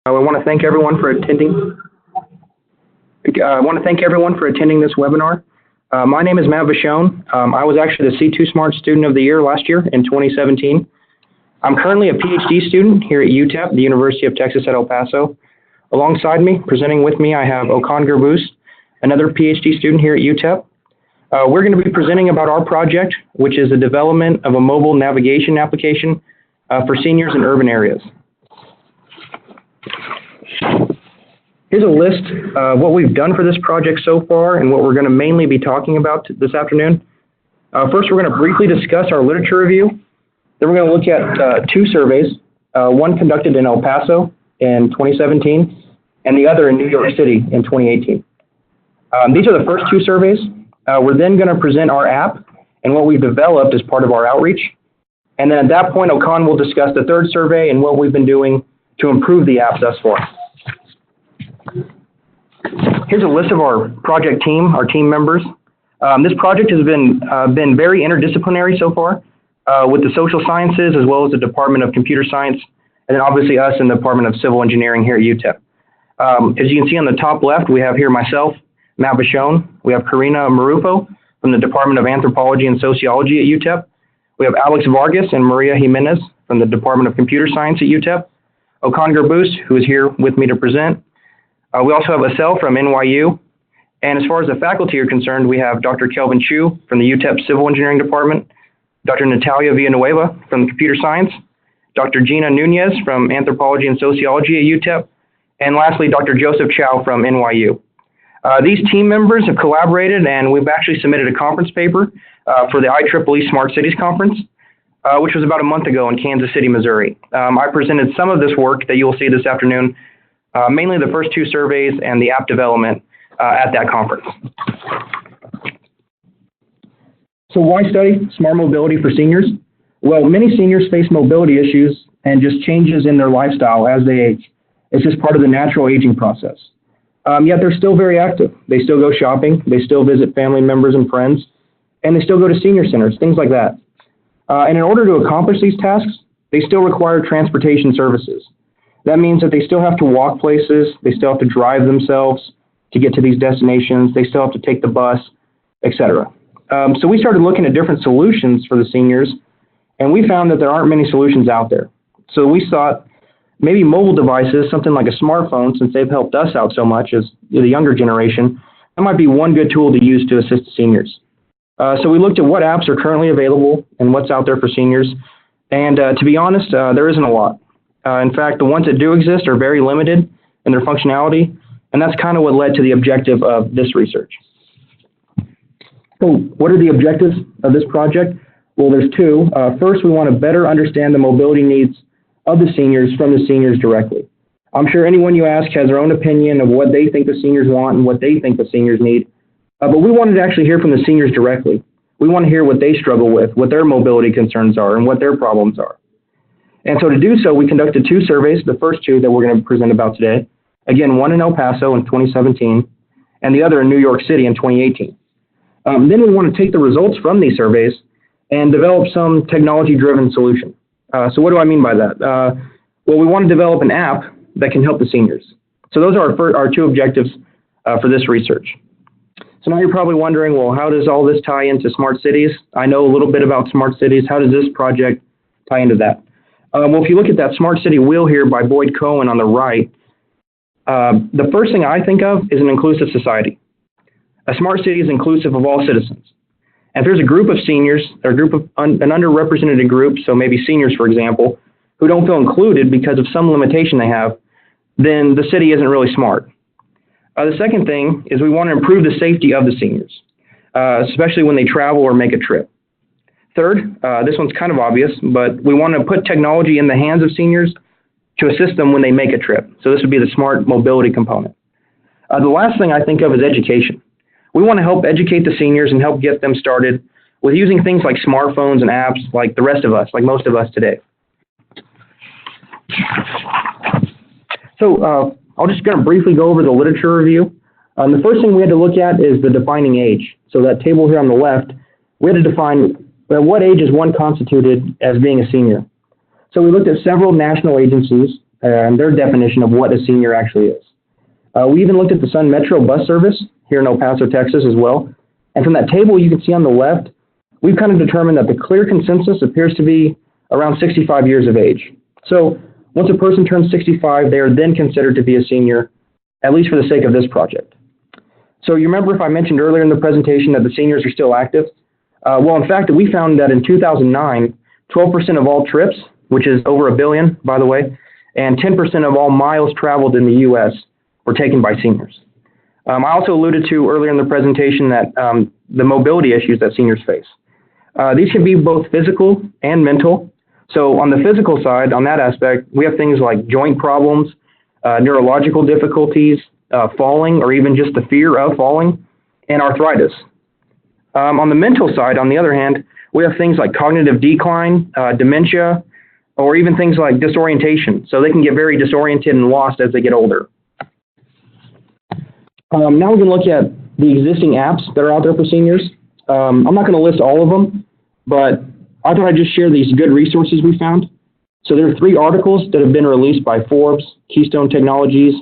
I want to thank everyone for attending. I want to thank everyone for attending this webinar. My name is Vechione. I was actually the C2 Smart Student of the Year last year in 2017. I'm currently a PhD student here at UTEP, the University of Texas at El Paso. Alongside me, presenting with me, I have Okan Gurbuz, another PhD student here at UTEP. We're going to be presenting about our project, which is the development of a mobile navigation application for seniors in urban areas. Here's a list of what we've done for this project so far and what we're going to mainly be talking about this afternoon. First, we're going to briefly discuss our literature review. Then we're going to look at two surveys, one conducted in El Paso in 2017 and the other in New York City in 2018. These are the first two surveys. We're then going to present our app and what we've developed as part of our outreach. And then at that point, Okan will discuss the third survey and what we've been doing to improve the app thus far. Here's a list of our project team, our team members. This project has been very interdisciplinary so far with the social sciences as well as the Department of Computer Science, and then obviously us in the Department of Civil Engineering here at UTEP. As you can see on the top left, we have here myself, Vechione. We have Karina Marufo from the Department of Anthropology and Sociology at UTEP. We have Alex Vargas and Maria Jimenez from the Department of Computer Science at UTEP. Okan Gurbuz, who is here with me to present. We also have Asel from NYU. And as far as the faculty are concerned, we have Dr. Kelvin Chu from the UTEP Civil Engineering Department, Dr. Natalia Villanueva from the Computer Science, Dr. Gina Nunez from Anthropology and Sociology at UTEP, and lastly, Dr. Joseph Chow from NYU. These team members have collaborated, and we've actually submitted a conference paper for the IEEE Smart Cities Conference, which was about a month ago in Kansas City, Missouri. I presented some of this work that you'll see this afternoon, mainly the first two surveys and the app development at that conference. So why study smart mobility for seniors? Well, many seniors face mobility issues and just changes in their lifestyle as they age. It's just part of the natural aging process. Yet they're still very active. They still go shopping, they still visit family members and friends, and they still go to senior centers, things like that. And in order to accomplish these tasks, they still require transportation services. That means that they still have to walk places, they still have to drive themselves to get to these destinations, they still have to take the bus, etc. So we started looking at different solutions for the seniors, and we found that there aren't many solutions out there. So we thought maybe mobile devices, something like a smartphone, since they've helped us out so much as the younger generation, that might be one good tool to use to assist the seniors. So we looked at what apps are currently available and what's out there for seniors. And to be honest, there isn't a lot. In fact, the ones that do exist are very limited in their functionality, and that's kind of what led to the objective of this research. So what are the objectives of this project? Well, there's two. First, we want to better understand the mobility needs of the seniors from the seniors directly. I'm sure anyone you ask has their own opinion of what they think the seniors want and what they think the seniors need. But we wanted to actually hear from the seniors directly. We want to hear what they struggle with, what their mobility concerns are, and what their problems are. And so to do so, we conducted two surveys, the first two that we're going to present about today. Again, one in El Paso in 2017, and the other in New York City in 2018. Then we want to take the results from these surveys and develop some technology-driven solution. So what do I mean by that? Well, we want to develop an app that can help the seniors. So those are our two objectives for this research. So now you're probably wondering, well, how does all this tie into smart cities? I know a little bit about smart cities. How does this project tie into that? Well, if you look at that smart city wheel here by Boyd Cohen on the right, the first thing I think of is an inclusive society. A smart city is inclusive of all citizens. And if there's a group of seniors, or a group of an underrepresented group, so maybe seniors, for example, who don't feel included because of some limitation they have, then the city isn't really smart. The second thing is we want to improve the safety of the seniors, especially when they travel or make a trip. Third, this one's kind of obvious, but we want to put technology in the hands of seniors to assist them when they make a trip. So this would be the smart mobility component. The last thing I think of is education. We want to help educate the seniors and help get them started with using things like smartphones and apps like the rest of us, like most of us today. So I'll just kind of briefly go over the literature review. The first thing we had to look at is the defining age. So that table here on the left, we had to define at what age is one constituted as being a senior. So we looked at several national agencies and their definition of what a senior actually is. We even looked at the Sun Metro bus service here in El Paso, Texas as well. And from that table you can see on the left, we've kind of determined that the clear consensus appears to be around 65 years of age. So once a person turns 65, they are then considered to be a senior, at least for the sake of this project. So you remember if I mentioned earlier in the presentation that the seniors are still active? Well, in fact, we found that in 2009, 12% of all trips, which is over 1 billion, by the way, and 10% of all miles traveled in the U.S. were taken by seniors. I also alluded to earlier in the presentation that the mobility issues that seniors face. These can be both physical and mental. So on the physical side, on that aspect, we have things like joint problems, neurological difficulties, falling, or even just the fear of falling, and arthritis. On the mental side, on the other hand, we have things like cognitive decline, dementia, or even things like disorientation. So they can get very disoriented and lost as they get older. Now we can look at the existing apps that are out there for seniors. I'm not going to list all of them, but I thought I'd just share these good resources we found. So there are 3 articles that have been released by Forbes, Keystone Technologies,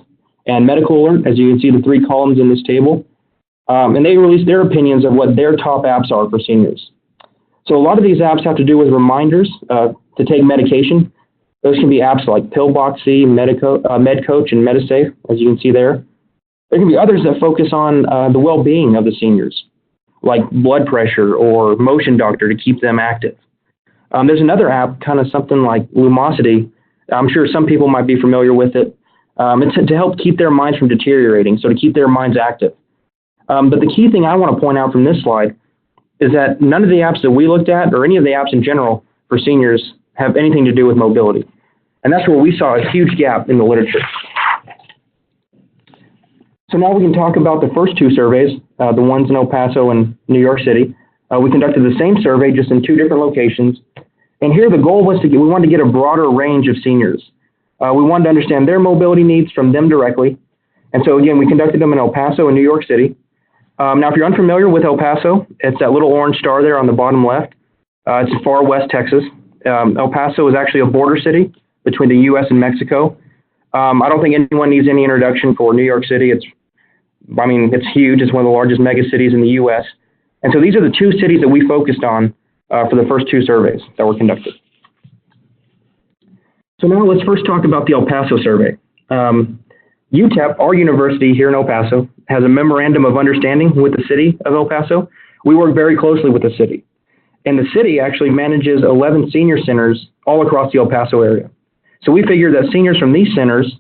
and Medical Alert, as you can see the 3 columns in this table. And they released their opinions of what their top apps are for seniors. So a lot of these apps have to do with reminders to take medication. Those can be apps like Pillboxy, MedCoach, and Medisafe, as you can see there. There can be others that focus on the well-being of the seniors, like blood pressure or Motion Doctor to keep them active. There's another app, kind of something like Lumosity. I'm sure some people might be familiar with it. It's to help keep their minds from deteriorating, so to keep their minds active. But the key thing I want to point out from this slide is that none of the apps that we looked at, or any of the apps in general for seniors, have anything to do with mobility. And that's where we saw a huge gap in the literature. So now we can talk about the first 2 surveys, the ones in El Paso and New York City. We conducted the same survey, just in 2 different locations. And here the goal was we wanted to get a broader range of seniors. We wanted to understand their mobility needs from them directly. And so again, we conducted them in El Paso and New York City. Now, if you're unfamiliar with El Paso, it's that little orange star there on the bottom left. It's in far west Texas. El Paso is actually a border city between the U.S. and Mexico. I don't think anyone needs any introduction for New York City. It's huge. It's one of the largest mega cities in the U.S. And so these are the 2 cities that we focused on for the first 2 surveys that were conducted. So now let's first talk about the El Paso survey. UTEP, our university here in El Paso, has a memorandum of understanding with the city of El Paso. We work very closely with the city. And the city actually manages 11 senior centers all across the El Paso area. So we figured that seniors from these centers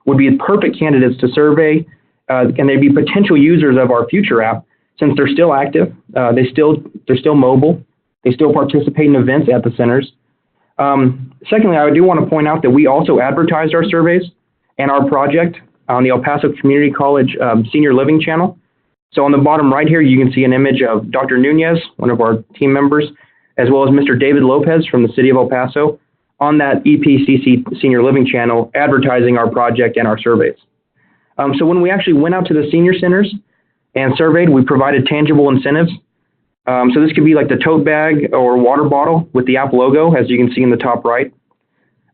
would be perfect candidates to survey, and they'd be potential users of our future app since they're still active, they're still mobile, they still participate in events at the centers. Secondly, I do want to point out that we also advertised our surveys and our project on the El Paso Community College Senior Living channel. So on the bottom right here, you can see an image of Dr. Nunez, one of our team members, as well as Mr. David Lopez from the city of El Paso on that EPCC Senior Living channel advertising our project and our surveys. So when we actually went out to the senior centers and surveyed, we provided tangible incentives. So this could be like the tote bag or water bottle with the app logo, as you can see in the top right.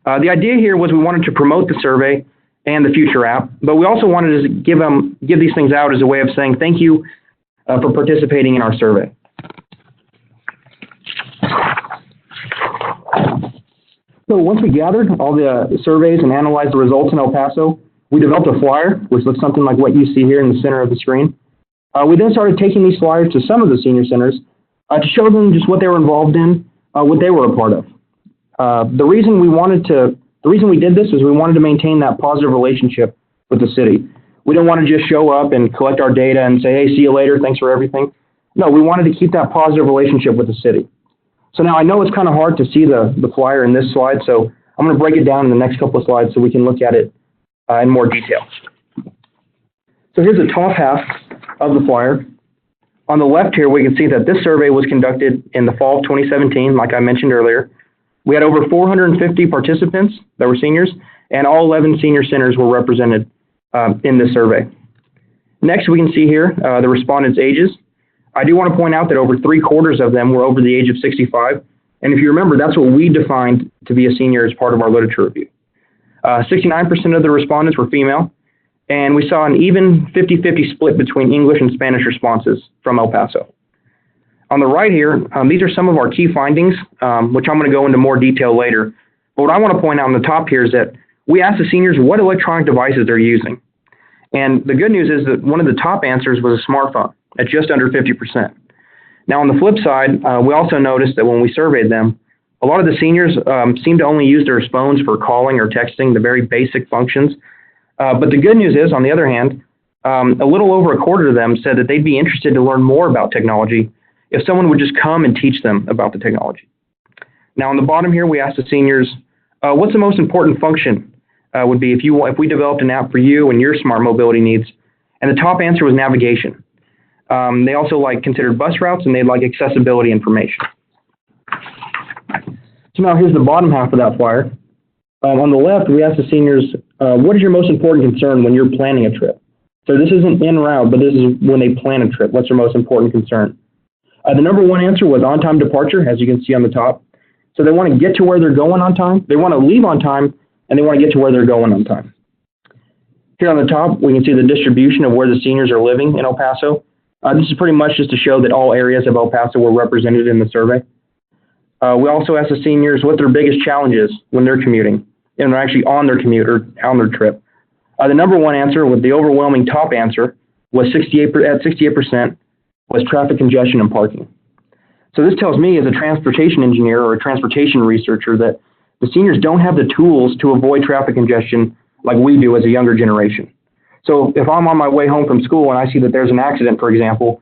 The idea here was we wanted to promote the survey and the future app, but we also wanted to give these things out as a way of saying thank you for participating in our survey. So once we gathered all the surveys and analyzed the results in El Paso, we developed a flyer, which looks something like what you see here in the center of the screen. We then started taking these flyers to some of the senior centers to show them just what they were involved in, what they were a part of. The reason we did this is we wanted to maintain that positive relationship with the city. We didn't want to just show up and collect our data and say, hey, see you later, thanks for everything. No, we wanted to keep that positive relationship with the city. So now I know it's kind of hard to see the flyer in this slide, so I'm going to break it down in the next couple of slides so we can look at it in more detail. So here's the top half of the flyer. On the left here, we can see that this survey was conducted in the fall of 2017, like I mentioned earlier. We had over 450 participants that were seniors, and all 11 senior centers were represented in this survey. Next, we can see here the respondents' ages. I do want to point out that over 3/4 of them were over the age of 65. And if you remember, that's what we defined to be a senior as part of our literature review. 69% of the respondents were female, and we saw an even 50-50 split between English and Spanish responses from El Paso. On the right here, these are some of our key findings, which I'm going to go into more detail later. But what I want to point out on the top here is that we asked the seniors what electronic devices they're using. And the good news is that one of the top answers was a smartphone at just under 50%. Now, on the flip side, we also noticed that when we surveyed them, a lot of the seniors seem to only use their phones for calling or texting, the very basic functions. But the good news is, on the other hand, a little over a quarter of them said that they'd be interested to learn more about technology if someone would just come and teach them about the technology. Now, on the bottom here, we asked the seniors, what's the most important function would be if we developed an app for you and your smart mobility needs? And the top answer was navigation. They also considered bus routes, and they'd like accessibility information. So now here's the bottom half of that flyer. On the left, we asked the seniors, what is your most important concern when you're planning a trip? So this isn't en route, but this is when they plan a trip. What's their most important concern? The number one answer was on-time departure, as you can see on the top. So they want to get to where they're going on time, they want to leave on time, and they want to get to where they're going on time. Here on the top, we can see the distribution of where the seniors are living in El Paso. This is pretty much just to show that all areas of El Paso were represented in the survey. We also asked the seniors what their biggest challenges when they're commuting, and they're actually on their commute or on their trip. The number one answer, with the overwhelming top answer, was 68% was traffic congestion and parking. So this tells me as a transportation engineer or a transportation researcher that the seniors don't have the tools to avoid traffic congestion like we do as a younger generation. So if I'm on my way home from school and I see that there's an accident, for example,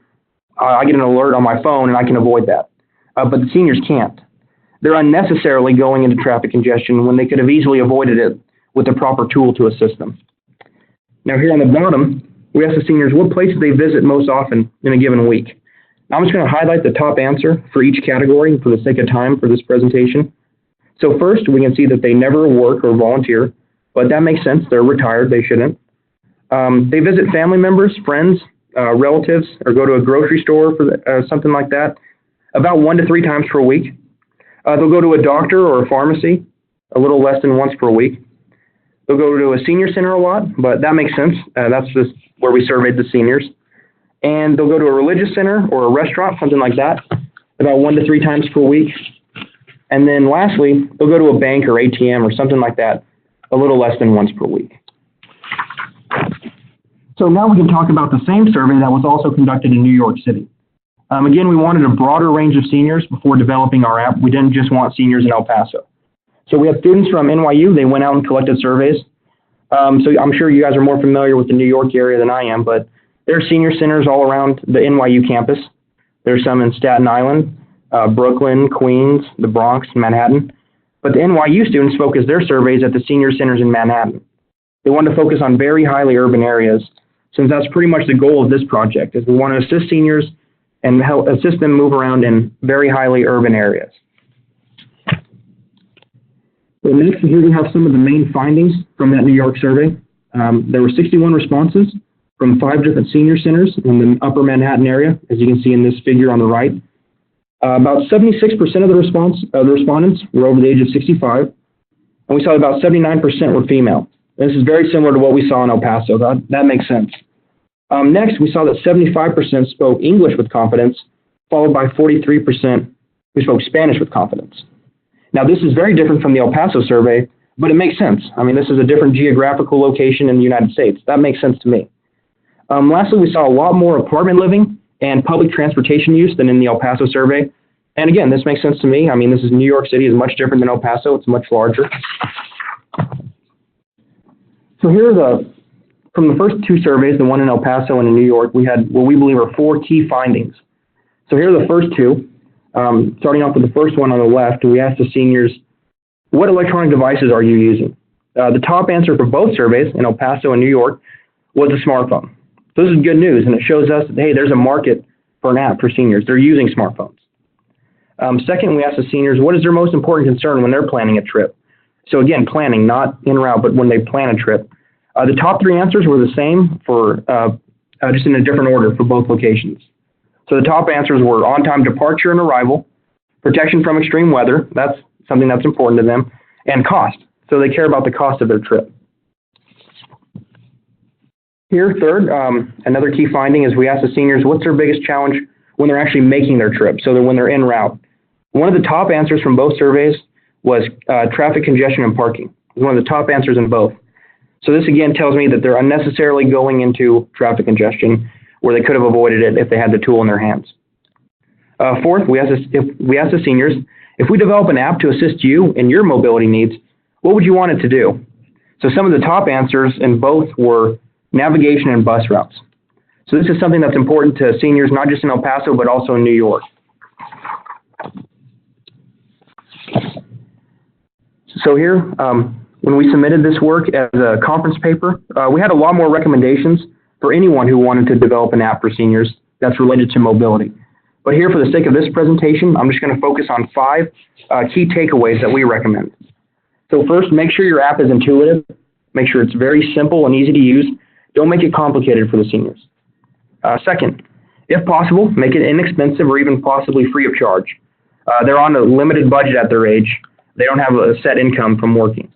I get an alert on my phone and I can avoid that. But the seniors can't. They're unnecessarily going into traffic congestion when they could have easily avoided it with the proper tool to assist them. Now here on the bottom, we asked the seniors what places they visit most often in a given week. Now, I'm just going to highlight the top answer for each category for the sake of time for this presentation. So first, we can see that they never work or volunteer, but that makes sense. They're retired. They shouldn't. They visit family members, friends, relatives, or go to a grocery store for something like that about 1 to 3 times per week. They'll go to a doctor or a pharmacy a little less than once per week. They'll go to a senior center a lot, but that makes sense. That's just where we surveyed the seniors. And they'll go to a religious center or a restaurant, something like that, about 1 to 3 times per week. And then lastly, they'll go to a bank or ATM or something like that a little less than once per week. So now we can talk about the same survey that was also conducted in New York City. Again, we wanted a broader range of seniors before developing our app. We didn't just want seniors in El Paso. So we have students from NYU. They went out and collected surveys. So I'm sure you guys are more familiar with the New York area than I am, but there are senior centers all around the NYU campus. There's some in Staten Island, Brooklyn, Queens, the Bronx, Manhattan. But the NYU students focused their surveys at the senior centers in Manhattan. They wanted to focus on very highly urban areas, since that's pretty much the goal of this project, is we want to assist seniors and help assist them move around in very highly urban areas. So next, here we have some of the main findings from that New York survey. There were 61 responses from 5 different senior centers in the upper Manhattan area, as you can see in this figure on the right. About 76% of the respondents were over the age of 65, and we saw about 79% were female. This is very similar to what we saw in El Paso. That makes sense. Next, we saw that 75% spoke English with confidence, followed by 43% who spoke Spanish with confidence. Now, this is very different from the El Paso survey, but it makes sense. I mean, this is a different geographical location in the United States. That makes sense to me. Lastly, we saw a lot more apartment living and public transportation use than in the El Paso survey. And again, this makes sense to me. I mean, this is New York City is much different than El Paso. It's much larger. So here are from the first 2 surveys, the one in El Paso and in New York, we had what we believe are 4 key findings. So here are the first 2. Starting off with the first one on the left, we asked the seniors, what electronic devices are you using? The top answer for both surveys in El Paso and New York was a smartphone. So this is good news, and it shows us that, hey, there's a market for an app for seniors. They're using smartphones. Second, we asked the seniors, what is their most important concern when they're planning a trip? So again, planning, not en route, but when they plan a trip. The top 3 answers were the same for just in a different order for both locations. So the top answers were on-time departure and arrival, protection from extreme weather, that's something that's important to them, and cost. So they care about the cost of their trip. Here, third, another key finding is we asked the seniors what's their biggest challenge when they're actually making their trip, so that when they're en route. One of the top answers from both surveys was traffic congestion and parking. It was one of the top answers in both. So this again tells me that they're unnecessarily going into traffic congestion where they could have avoided it if they had the tool in their hands. Fourth, we asked the seniors, if we develop an app to assist you in your mobility needs, what would you want it to do? So some of the top answers in both were navigation and bus routes. So this is something that's important to seniors, not just in El Paso, but also in New York. So here, when we submitted this work as a conference paper, we had a lot more recommendations for anyone who wanted to develop an app for seniors that's related to mobility. But here, for the sake of this presentation, I'm just going to focus on 5 key takeaways that we recommend. So first, make sure your app is intuitive. Make sure it's very simple and easy to use. Don't make it complicated for the seniors. Second, if possible, make it inexpensive or even possibly free of charge. They're on a limited budget at their age. They don't have a set income from working.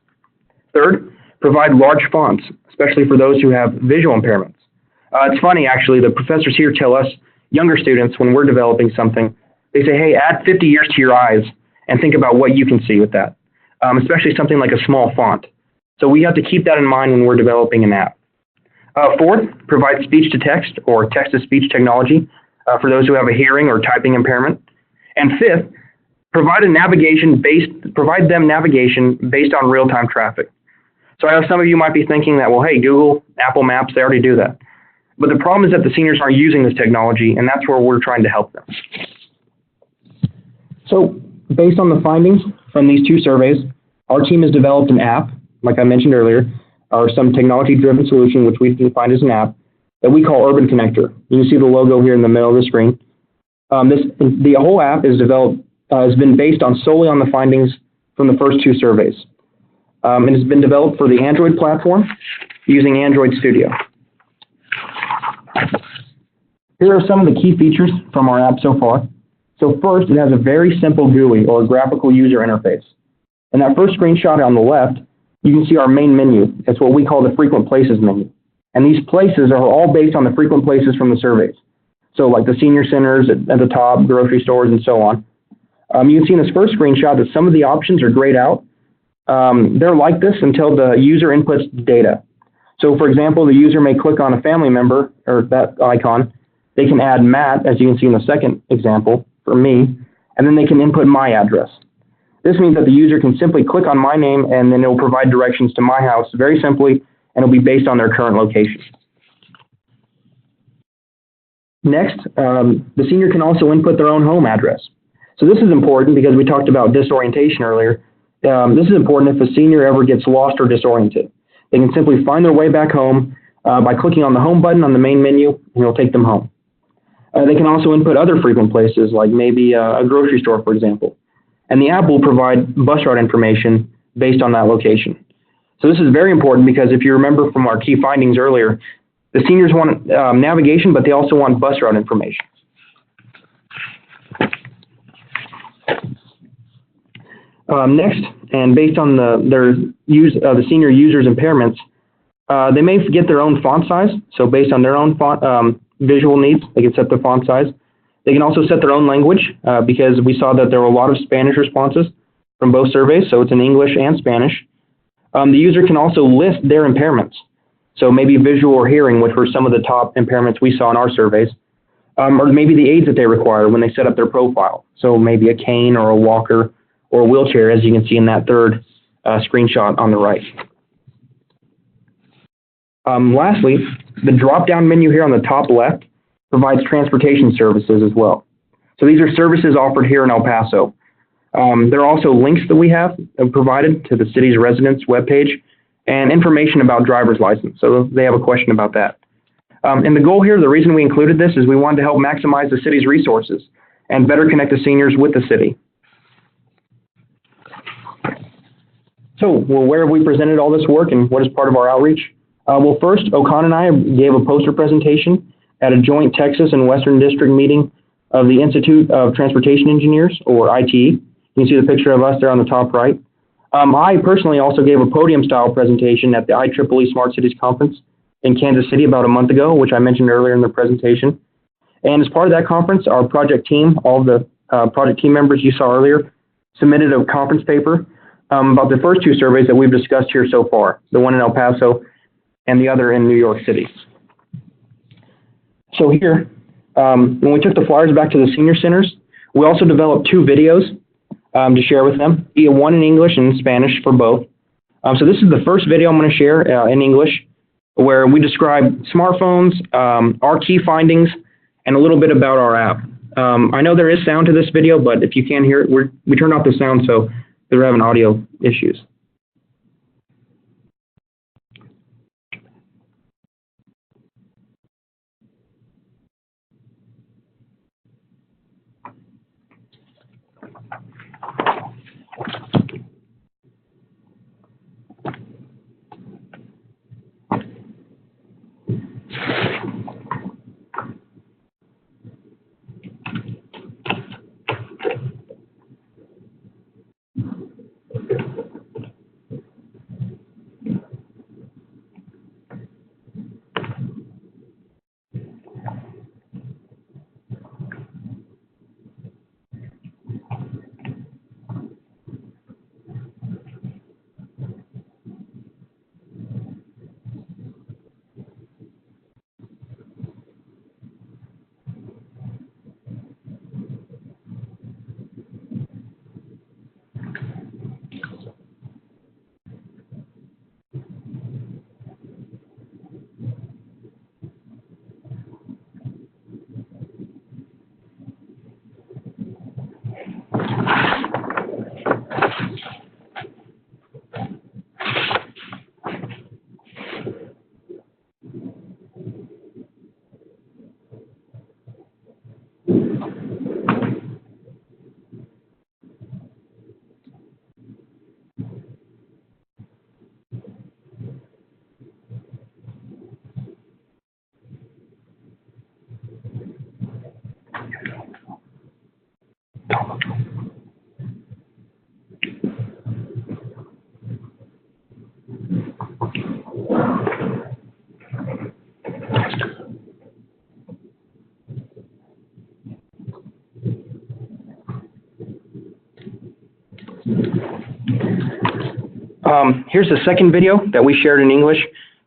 Third, provide large fonts, especially for those who have visual impairments. It's funny, actually, the professors here tell us, younger students, when we're developing something, they say, hey, add 50 years to your eyes and think about what you can see with that, especially something like a small font. So we have to keep that in mind when we're developing an app. Fourth, provide speech-to-text or text-to-speech technology for those who have a hearing or typing impairment. And fifth, provide them navigation based on real-time traffic. So I know some of you might be thinking that, well, hey, Google, Apple Maps, they already do that. But the problem is that the seniors aren't using this technology, and that's where we're trying to help them. So based on the findings from these 2 surveys, our team has developed an app, like I mentioned earlier, or some technology-driven solution, which we defined as an app, that we call Urban Connector. You can see the logo here in the middle of the screen. The whole app is has been based solely on the findings from the first 2 surveys. It has been developed for the Android platform using Android Studio. Here are some of the key features from our app so far. So first, it has a very simple GUI, or graphical user interface. In that first screenshot on the left, you can see our main menu. It's what we call the frequent places menu. And these places are all based on the frequent places from the surveys. So like the senior centers at the top, grocery stores, and so on. You can see in this first screenshot that some of the options are grayed out. They're like this until the user inputs data. So for example, the user may click on a family member, or that icon. They can add Matt, as you can see in the second example, for me, and then they can input my address. This means that the user can simply click on my name, and then it will provide directions to my house very simply, and it'll be based on their current location. Next, the senior can also input their own home address. So this is important because we talked about disorientation earlier. This is important if a senior ever gets lost or disoriented. They can simply find their way back home by clicking on the home button on the main menu, and it'll take them home. They can also input other frequent places, like maybe a grocery store, for example. And the app will provide bus route information based on that location. So this is very important because if you remember from our key findings earlier, the seniors want navigation, but they also want bus route information. Next, and based on the senior users' impairments, they may get their own font size. So based on their own font visual needs, they can set the font size. They can also set their own language because we saw that there were a lot of Spanish responses from both surveys, so it's in English and Spanish. The user can also list their impairments. So maybe visual or hearing, which were some of the top impairments we saw in our surveys, or maybe the aids that they require when they set up their profile. So maybe a cane or a walker or a wheelchair, as you can see in that third screenshot on the right. Lastly, the drop-down menu here on the top left provides transportation services as well. So these are services offered here in El Paso. There are also links that we have provided to the city's residents webpage and information about driver's license. So they have a question about that. And the goal here, the reason we included this is we wanted to help maximize the city's resources and better connect the seniors with the city. So, well, where have we presented all this work and what is part of our outreach? Well, first, Okan and I gave a poster presentation at a joint Texas and Western District meeting of the Institute of Transportation Engineers, or ITE. You can see the picture of us there on the top right. I personally also gave a podium-style presentation at the IEEE Smart Cities Conference in Kansas City about a month ago, which I mentioned earlier in the presentation. And as part of that conference, our project team, all of the project team members you saw earlier, submitted a conference paper about the first two surveys that we've discussed here so far, the one in El Paso and the other in New York City. So here, when we took the flyers back to the senior centers, we also developed two videos to share with them, one in English and Spanish for both. So this is the first video I'm going to share in English, where we describe smartphones, our key findings, and a little bit about our app. I know there is sound to this video, but if you can't hear it, we turned off the sound, so they're having audio issues. Here's the second video that we shared in English,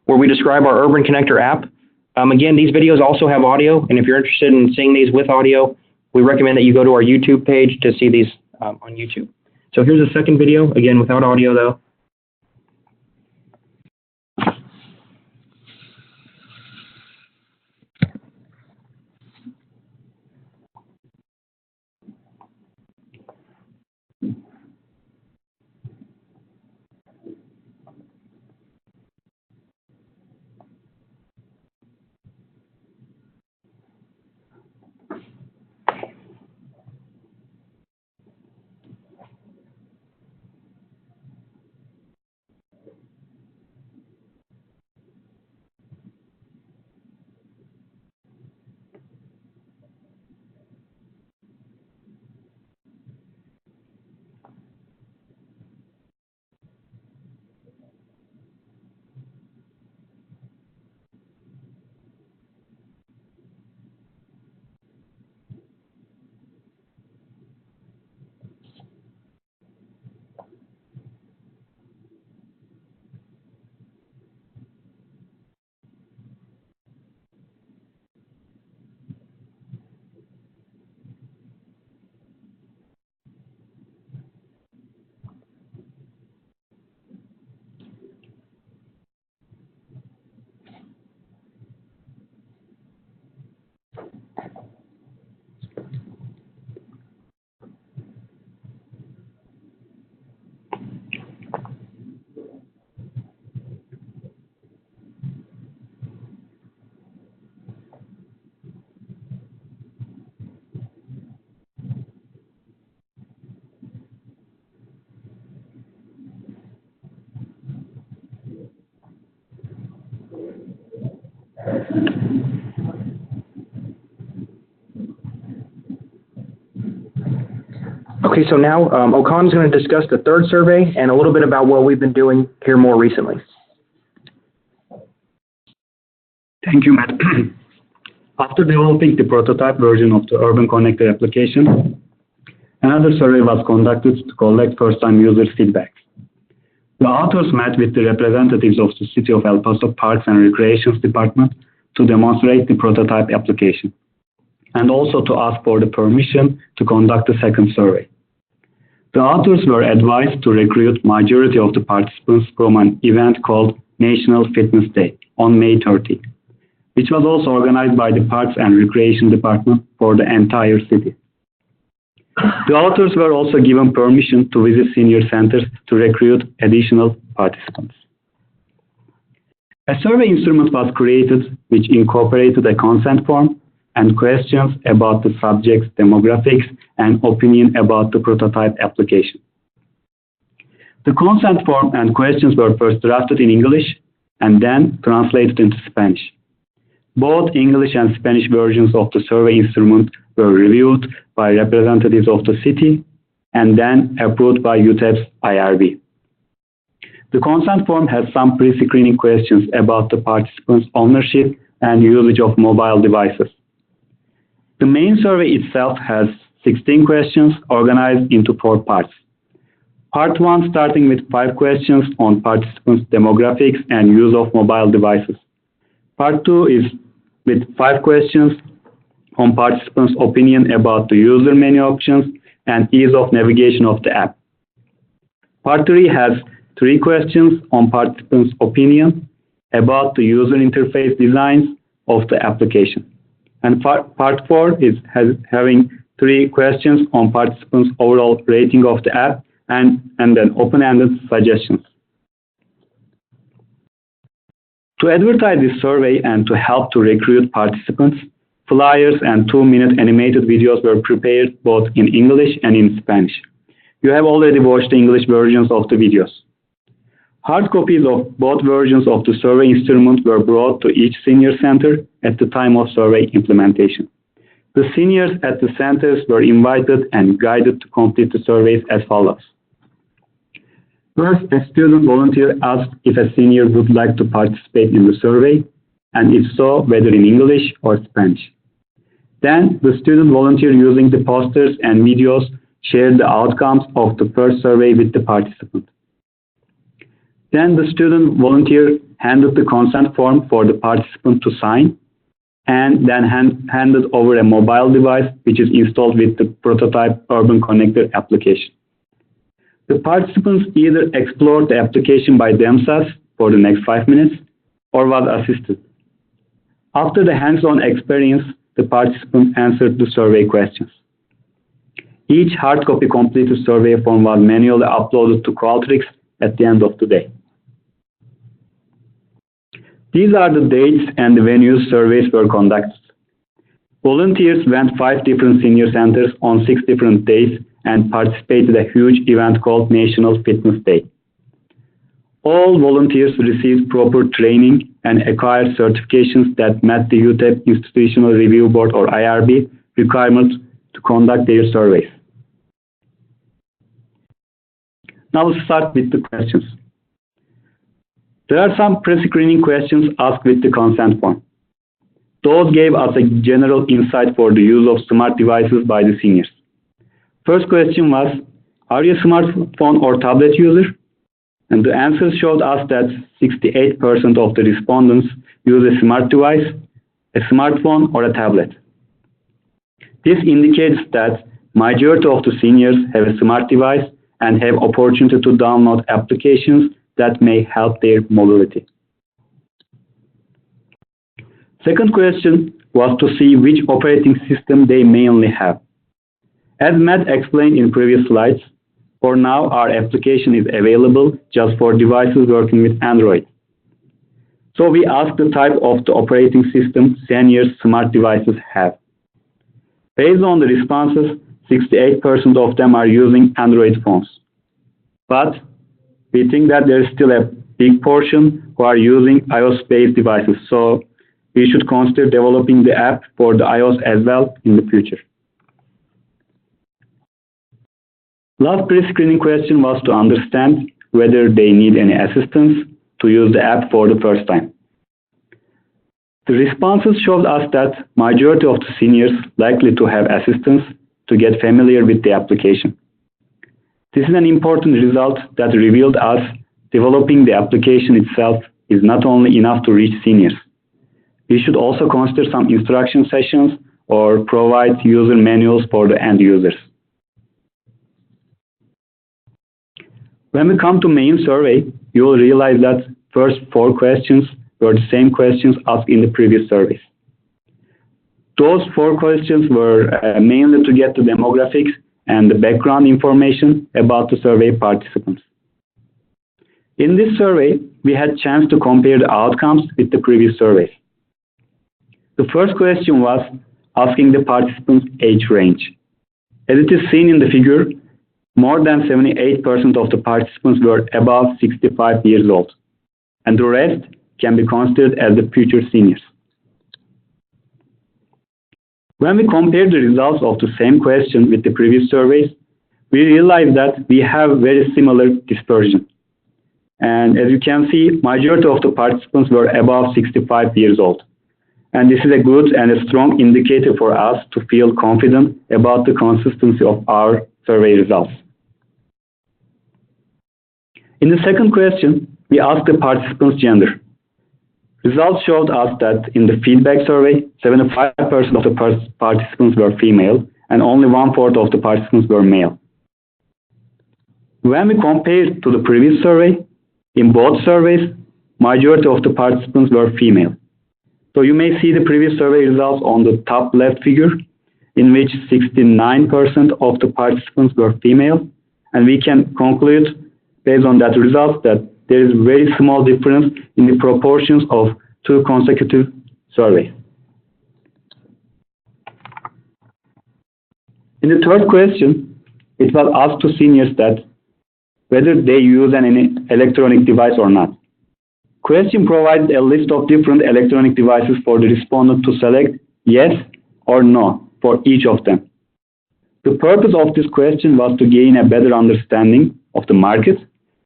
where we describe our Urban Connector app. Again, these videos also have audio, and if you're interested in seeing these with audio, we recommend that you go to our YouTube page to see these on YouTube. So here's the second video, again without audio though. Okay, so now Okan is going to discuss the third survey and a little bit about what we've been doing here more recently. Thank you, Matt. After developing the prototype version of the Urban Connector application, another survey was conducted to collect first-time user feedback. The authors met with the representatives of the City of El Paso Parks and Recreations Department to demonstrate the prototype application, and also to ask for the permission to conduct the second survey. The authors were advised to recruit majority of the participants from an event called National Fitness Day on May 30, which was also organized by the Parks and Recreation Department for the entire city. The authors were also given permission to visit senior centers to recruit additional participants. A survey instrument was created which incorporated a consent form and questions about the subject's demographics and opinion about the prototype application. The consent form and questions were first drafted in English and then translated into Spanish. Both English and Spanish versions of the survey instrument were reviewed by representatives of the city and then approved by UTEP's IRB. The consent form has some pre-screening questions about the participants' ownership and usage of mobile devices. The main survey itself has 16 questions organized into 4 parts. Part 1 starting with 5 questions on participants' demographics and use of mobile devices. Part 2 is with 5 questions on participants' opinion about the user menu options and ease of navigation of the app. Part 3 has 3 questions on participants' opinion about the user interface designs of the application. And part 4 is having 3 questions on participants' overall rating of the app and then open-ended suggestions. To advertise this survey and to help to recruit participants, flyers and 2-minute animated videos were prepared both in English and in Spanish. You have already watched the English versions of the videos. Hard copies of both versions of the survey instrument were brought to each senior center at the time of survey implementation. The seniors at the centers were invited and guided to complete the surveys as follows. First, a student volunteer asked if a senior would like to participate in the survey, and if so, whether in English or Spanish. Then, the student volunteer using the posters and videos shared the outcomes of the first survey with the participant. Then, the student volunteer handed the consent form for the participant to sign, and then handed over a mobile device which is installed with the prototype Urban Connector application. The participants either explored the application by themselves for the next 5 minutes or was assisted. After the hands-on experience, the participants answered the survey questions. Each hard copy completed survey form was manually uploaded to Qualtrics at the end of the day. These are the dates and the venues surveys were conducted. Volunteers went 5 different senior centers on 6 different days and participated in a huge event called National Fitness Day. All volunteers received proper training and acquired certifications that met the UTEP Institutional Review Board or IRB requirements to conduct their surveys. Now let's start with the questions. There are some pre-screening questions asked with the consent form. Those gave us a general insight for the use of smart devices by the seniors. First question was, are you a smartphone or tablet user? And the answers showed us that 68% of the respondents use a smart device, a smartphone, or a tablet. This indicates that majority of the seniors have a smart device and have opportunity to download applications that may help their mobility. Second question was to see which operating system they mainly have. As Matt explained in previous slides, for now our application is available just for devices working with Android. So we asked the type of the operating system seniors' smart devices have. Based on the responses, 68% of them are using Android phones. But we think that there is still a big portion who are using iOS-based devices. So we should consider developing the app for the iOS as well in the future. Last pre-screening question was to understand whether they need any assistance to use the app for the first time. The responses showed us that majority of the seniors likely to have assistance to get familiar with the application. This is an important result that revealed us developing the application itself is not only enough to reach seniors. We should also consider some instruction sessions or provide user manuals for the end users. When we come to main survey, you will realize that first 4 questions were the same questions asked in the previous surveys. Those 4 questions were mainly to get the demographics and the background information about the survey participants. In this survey, we had a chance to compare the outcomes with the previous surveys. The first question was asking the participants' age range. As it is seen in the figure, more than 78% of the participants were above 65 years old, and the rest can be considered as the future seniors. When we compare the results of the same question with the previous surveys, we realize that we have very similar dispersion. And as you can see, majority of the participants were above 65 years old. And this is a good and a strong indicator for us to feel confident about the consistency of our survey results. In the second question, we asked the participants' gender. Results showed us that in the feedback survey, 75% of the participants were female and only 1/4 of the participants were male. When we compared to the previous survey, in both surveys, majority of the participants were female. So you may see the previous survey results on the top left figure, in which 69% of the participants were female, and we can conclude based on that result that there is very small difference in the proportions of 2 consecutive surveys. In the third question, it was asked to seniors that whether they use any electronic device or not. Question provided a list of different electronic devices for the respondent to select yes or no for each of them. The purpose of this question was to gain a better understanding of the market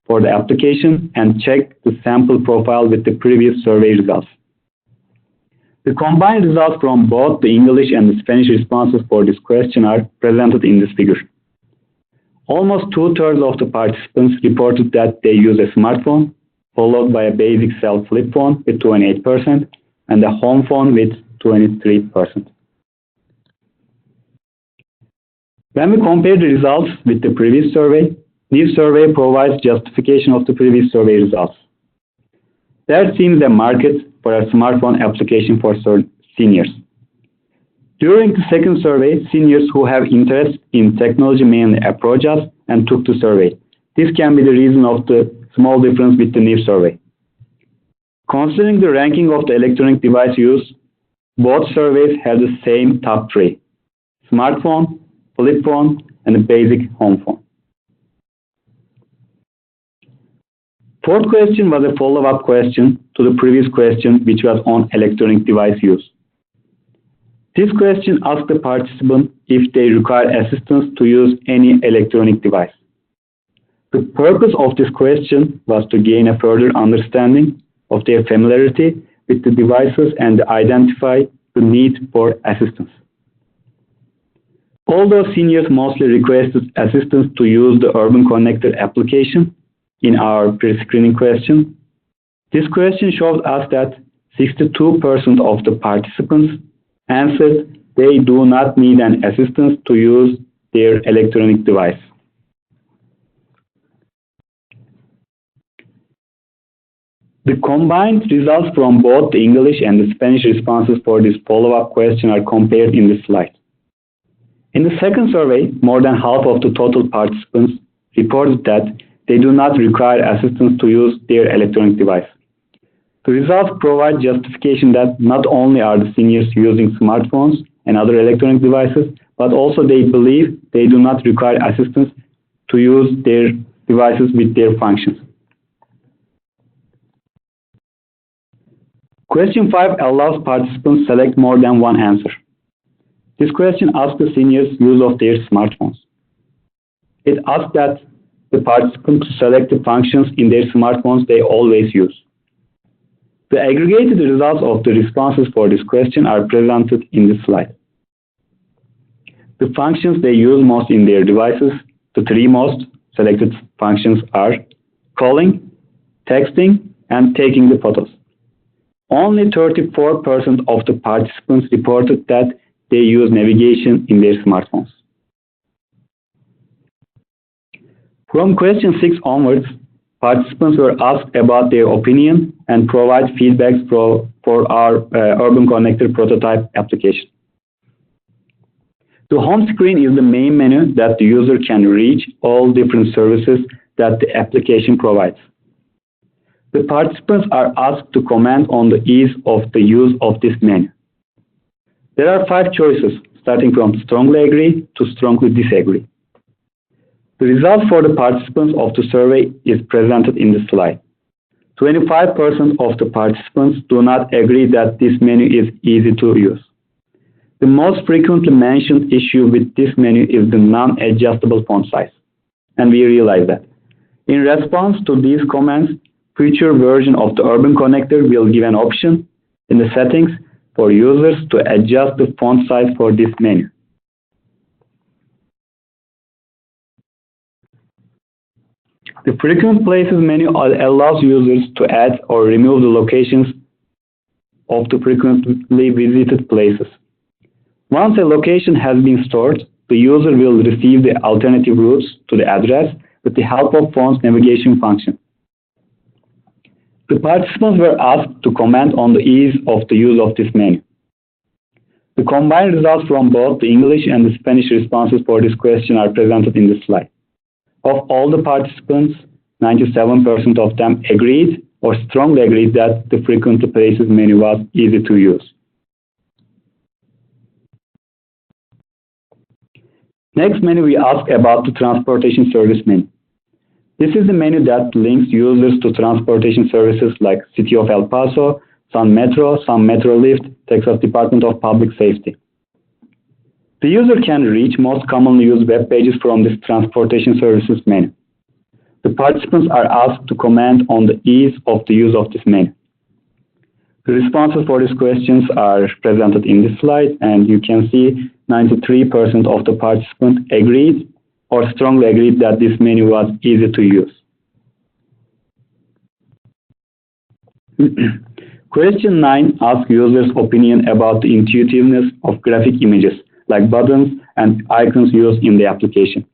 for the application and check the sample profile with the previous survey results. The combined results from both the English and the Spanish responses for this question are presented in this figure. Almost 2/3 of the participants reported that they use a smartphone, followed by a basic cell flip phone with 28% and a home phone with 23%. When we compare the results with the previous survey, this survey provides justification of the previous survey results. There seems a market for a smartphone application for seniors. During the second survey, seniors who have interest in technology mainly approach us and took the survey. This can be the reason of the small difference with the new survey. Considering the ranking of the electronic device use, both surveys have the same top 3: smartphone, flip phone, and a basic home phone. Fourth question was a follow-up question to the previous question, which was on electronic device use. This question asked the participant if they require assistance to use any electronic device. The purpose of this question was to gain a further understanding of their familiarity with the devices and identify the need for assistance. Although seniors mostly requested assistance to use the Urban Connector application in our pre-screening question, this question showed us that 62% of the participants answered they do not need an assistance to use their electronic device. The combined results from both the English and the Spanish responses for this follow-up question are compared in this slide. In the second survey, more than half of the total participants reported that they do not require assistance to use their electronic device. The results provide justification that not only are the seniors using smartphones and other electronic devices, but also they believe they do not require assistance to use their devices with their functions. Question 5 allows participants select more than one answer. This question asks the seniors' use of their smartphones. It asks that the participants select the functions in their smartphones they always use. The aggregated results of the responses for this question are presented in this slide. The functions they use most in their devices, the three most selected functions are calling, texting, and taking the photos. Only 34% of the participants reported that they use navigation in their smartphones. From question 6 onwards, participants were asked about their opinion and provide feedback for our Urban Connector prototype application. The home screen is the main menu that the user can reach all different services that the application provides. The participants are asked to comment on the ease of the use of this menu. There are 5 choices, starting from strongly agree to strongly disagree. The result for the participants of the survey is presented in the slide. 25% of the participants do not agree that this menu is easy to use. The most frequently mentioned issue with this menu is the non-adjustable font size, and we realize that. In response to these comments, future version of the Urban Connector will give an option in the settings for users to adjust the font size for this menu. The Frequent Places menu allows users to add or remove the locations of the frequently visited places. Once a location has been stored, the user will receive the alternative routes to the address with the help of phone's navigation function. The participants were asked to comment on the ease of the use of this menu. The combined results from both the English and the Spanish responses for this question are presented in this slide. Of all the participants, 97% of them agreed or strongly agreed that the Frequent Places menu was easy to use. Next menu we ask about the Transportation Service menu. This is the menu that links users to transportation services like City of El Paso, Sun Metro, Sun Metrolift, Texas Department of Public Safety. The user can reach most commonly used web pages from this Transportation Services menu. The participants are asked to comment on the ease of the use of this menu. The responses for these questions are presented in this slide, and you can see 93% of the participants agreed or strongly agreed that this menu was easy to use. Question 9 asks users' opinion about the intuitiveness of graphic images, like buttons and icons used in the application.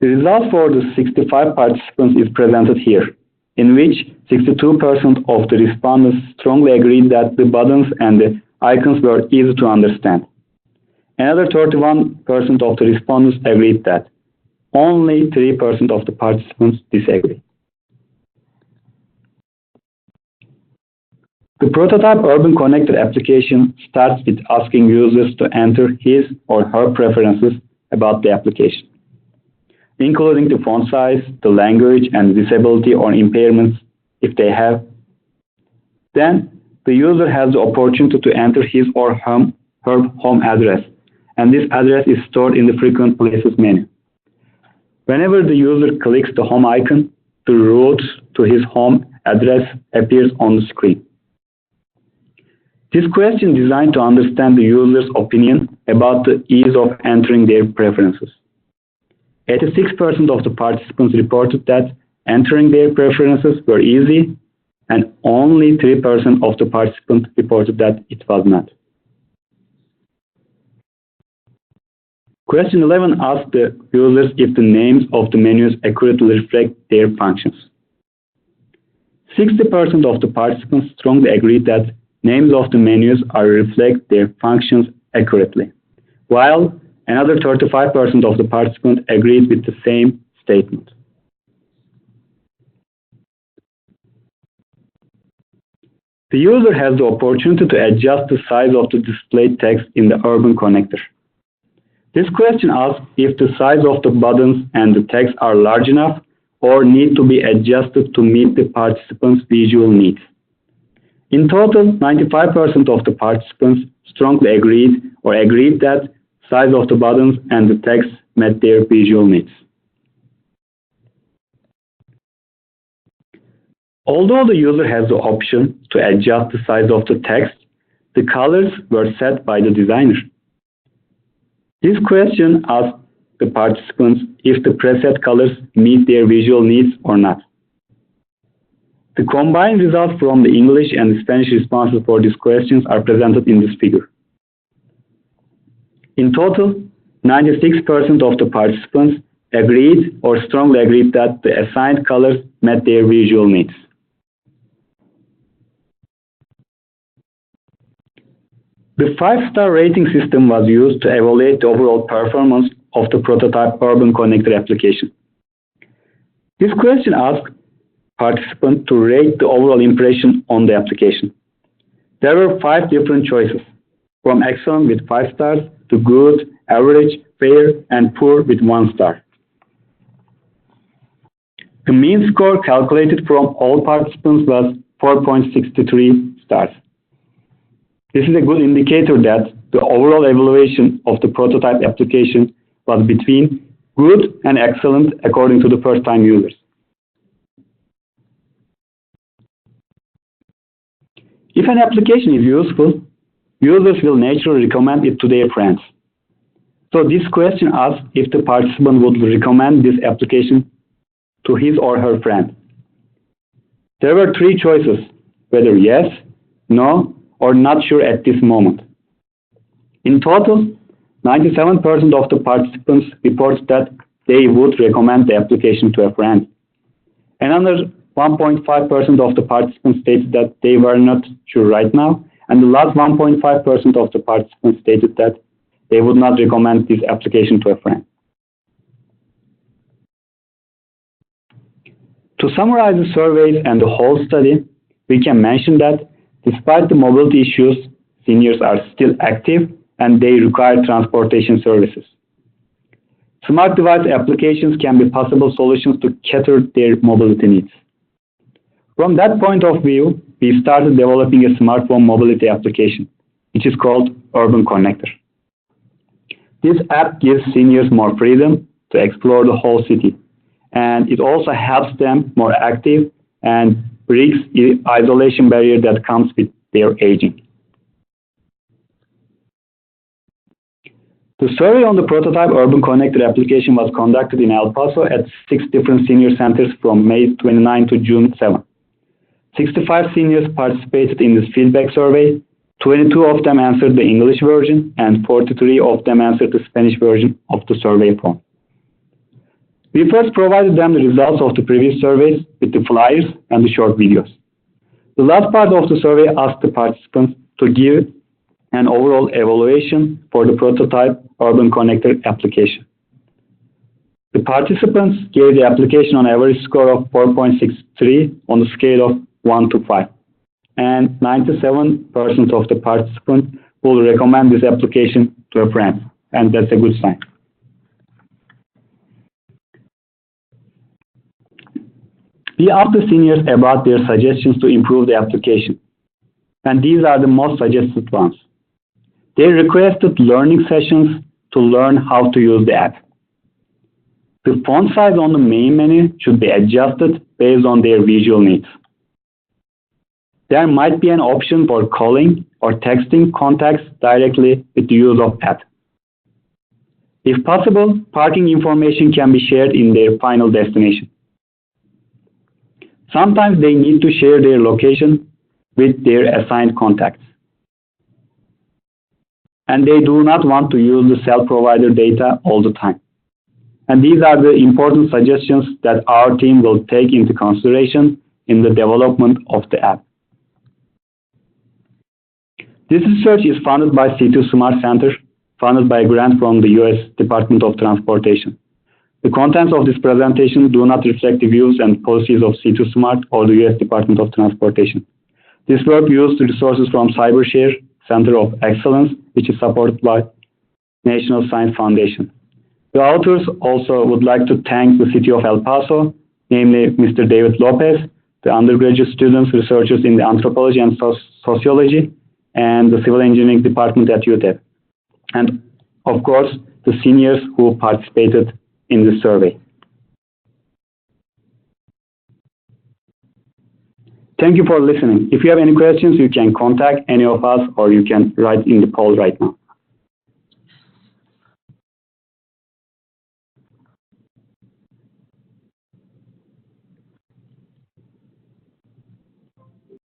The result for the 65 participants is presented here, in which 62% of the respondents strongly agreed that the buttons and the icons were easy to understand. Another 31% of the respondents agreed that. Only 3% of the participants disagreed. The prototype Urban Connector application starts with asking users to enter his or her preferences about the application, including the font size, the language, and disability or impairments if they have. Then, the user has the opportunity to enter his or her home address, and this address is stored in the Frequent Places menu. Whenever the user clicks the home icon, the route to his home address appears on the screen. This question is designed to understand the user's opinion about the ease of entering their preferences. 86% of the participants reported that entering their preferences were easy, and only 3% of the participants reported that it was not. Question 11 asks the users if the names of the menus accurately reflect their functions. 60% of the participants strongly agreed that names of the menus reflect their functions accurately, while another 35% of the participants agreed with the same statement. The user has the opportunity to adjust the size of the displayed text in the Urban Connector. This question asks if the size of the buttons and the text are large enough or need to be adjusted to meet the participants' visual needs. In total, 95% of the participants strongly agreed that size of the buttons and the text met their visual needs. Although the user has the option to adjust the size of the text, the colors were set by the designer. This question asked the participants if the preset colors meet their visual needs or not. The combined results from the English and Spanish responses for these questions are presented in this figure. In total, 96% of the participants agreed or strongly agreed that the assigned colors met their visual needs. The 5-star rating system was used to evaluate the overall performance of the prototype Urban Connector application. This question asked participants to rate the overall impression on the application. There were 5 different choices, from excellent with 5 stars to good, average, fair, and poor with 1 star. The mean score calculated from all participants was 4.63 stars. This is a good indicator that the overall evaluation of the prototype application was between good and excellent according to the first-time users. If an application is useful, users will naturally recommend it to their friends. So this question asks if the participant would recommend this application to his or her friend. There were 3 choices, whether yes, no, or not sure at this moment. In total, 97% of the participants reported that they would recommend the application to a friend. Another 1.5% of the participants stated that they were not sure right now, and the last 1.5% of the participants stated that they would not recommend this application to a friend. To summarize the surveys and the whole study, we can mention that despite the mobility issues, seniors are still active and they require transportation services. Smart device applications can be possible solutions to cater their mobility needs. From that point of view, we started developing a smartphone mobility application, which is called Urban Connector. This app gives seniors more freedom to explore the whole city, and it also helps them more active and breaks the isolation barrier that comes with their aging. The survey on the prototype Urban Connector application was conducted in El Paso at 6 different senior centers from May 29 to June 7. 65 seniors participated in this feedback survey. 22 of them answered the English version, and 43 of them answered the Spanish version of the survey form. We first provided them the results of the previous surveys with the flyers and the short videos. The last part of the survey asked the participants to give an overall evaluation for the prototype Urban Connector application. The participants gave the application an average score of 4.63 on the scale of 1 to 5, and 97% of the participants will recommend this application to a friend, and that's a good sign. We asked the seniors about their suggestions to improve the application, and these are the most suggested ones. They requested learning sessions to learn how to use the app. The font size on the main menu should be adjusted based on their visual needs. There might be an option for calling or texting contacts directly with the use of app. If possible, parking information can be shared in their final destination. Sometimes they need to share their location with their assigned contacts. And they do not want to use the cell provider data all the time. And these are the important suggestions that our team will take into consideration in the development of the app. This research is funded by C2 Smart Center, funded by a grant from the U.S. Department of Transportation. The contents of this presentation do not reflect the views and policies of C2 Smart or the U.S. Department of Transportation. This work used resources from CyberShare Center of Excellence, which is supported by National Science Foundation. The authors also would like to thank the City of El Paso, namely Mr. David Lopez, the undergraduate students, researchers in the anthropology and sociology, and the civil engineering department at UTEP. And of course, the seniors who participated in the survey. Thank you for listening. If you have any questions, you can contact any of us or you can write in the poll right now.